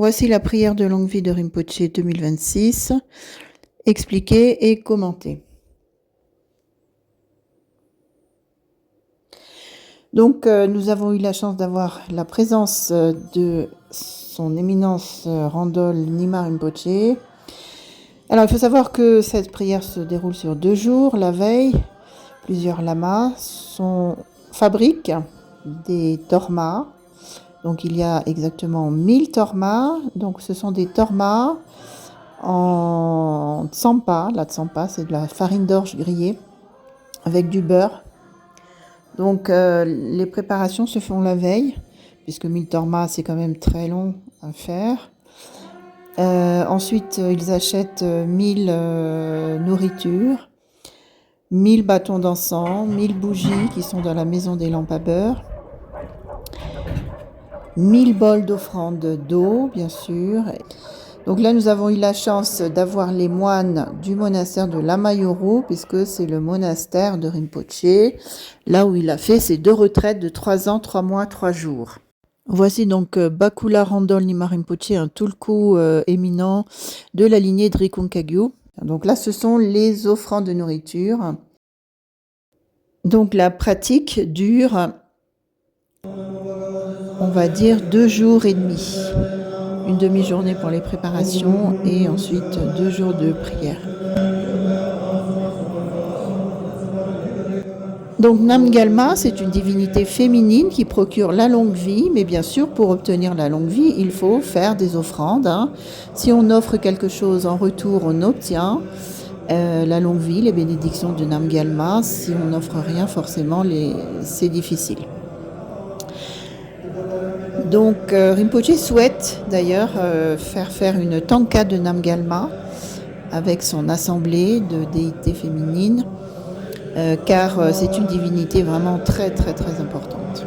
Voici la prière de longue vie de Rinpoché 2026, expliquée et commentée. Donc, nous avons eu la chance d'avoir la présence de son éminence Randol Nima Rinpoché. Alors, il faut savoir que cette prière se déroule sur 2 jours. La veille, plusieurs lamas fabriquent des tormas. Donc, il y a exactement 1000 tormas. Donc, ce sont des tormas en tsampa. La tsampa, c'est de la farine d'orge grillée avec du beurre. Donc, les préparations se font la veille, puisque 1000 tormas, c'est quand même très long à faire. Ensuite, ils achètent 1000 nourritures, 1000 bâtons d'encens, 1000 bougies qui sont dans la maison des lampes à beurre, 1000 bols d'offrande d'eau, bien sûr. Donc là, nous avons eu la chance d'avoir les moines du monastère de Lamayuru, puisque c'est le monastère de Rinpoché, là où il a fait ses 2 retraites de 3 ans, 3 mois, 3 jours. Voici donc Bakula Randol Nima Rinpoché, un tulku éminent de la lignée de Drikung Kagyu. Donc là, ce sont les offrandes de nourriture. Donc la pratique dure, on va dire, 2 jours et demi. Une demi-journée pour les préparations et ensuite 2 jours de prière. Donc Namgyalma, c'est une divinité féminine qui procure la longue vie, mais bien sûr, pour obtenir la longue vie, il faut faire des offrandes. Si on offre quelque chose en retour, on obtient la longue vie, les bénédictions de Namgyalma. Si on n'offre rien, forcément, c'est difficile. Donc Rinpoché souhaite d'ailleurs faire une tanka de Namgyalma avec son assemblée de déités féminines, car c'est une divinité vraiment très très très importante.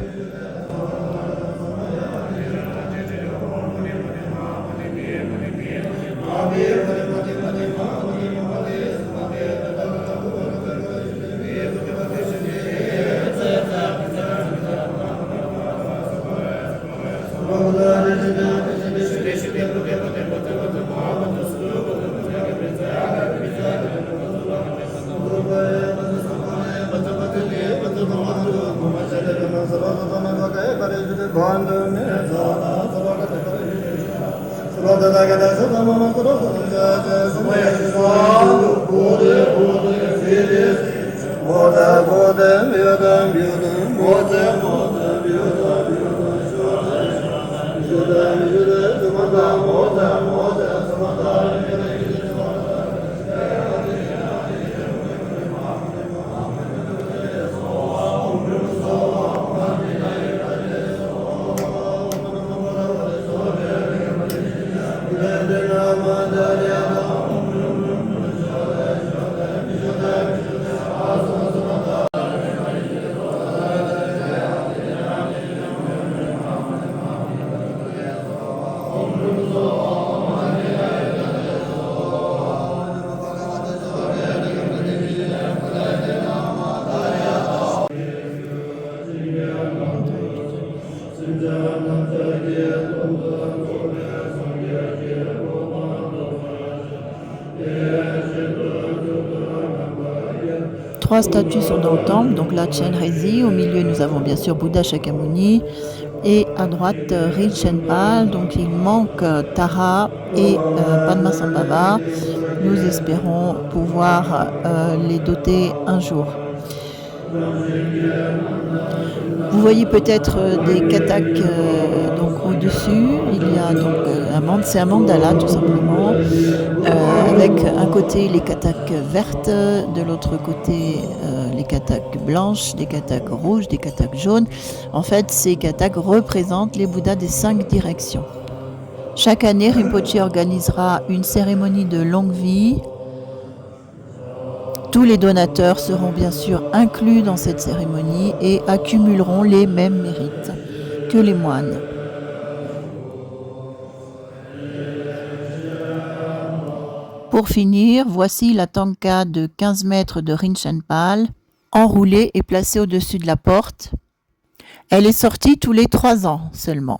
Trois statues sont dans le temple, donc la Chenrezi, au milieu nous avons bien sûr Bouddha Shakyamuni et à droite Rinchen-Pal, donc il manque Tara et Padmasambhava. Nous espérons pouvoir les doter un jour. Vous voyez peut-être des katak donc au-dessus. Il y a donc c'est un mandala tout simplement, avec un côté les katak vertes, de l'autre côté les katak blanches, des katak rouges, des katak jaunes. En fait, ces katak représentent les Bouddhas des 5 directions. Chaque année, Rinpoché organisera une cérémonie de longue vie. Tous les donateurs seront bien sûr inclus dans cette cérémonie et accumuleront les mêmes mérites que les moines. Pour finir, voici la tanka de 15 mètres de Rinchen-Pal, enroulée et placée au-dessus de la porte. Elle est sortie tous les 3 ans seulement.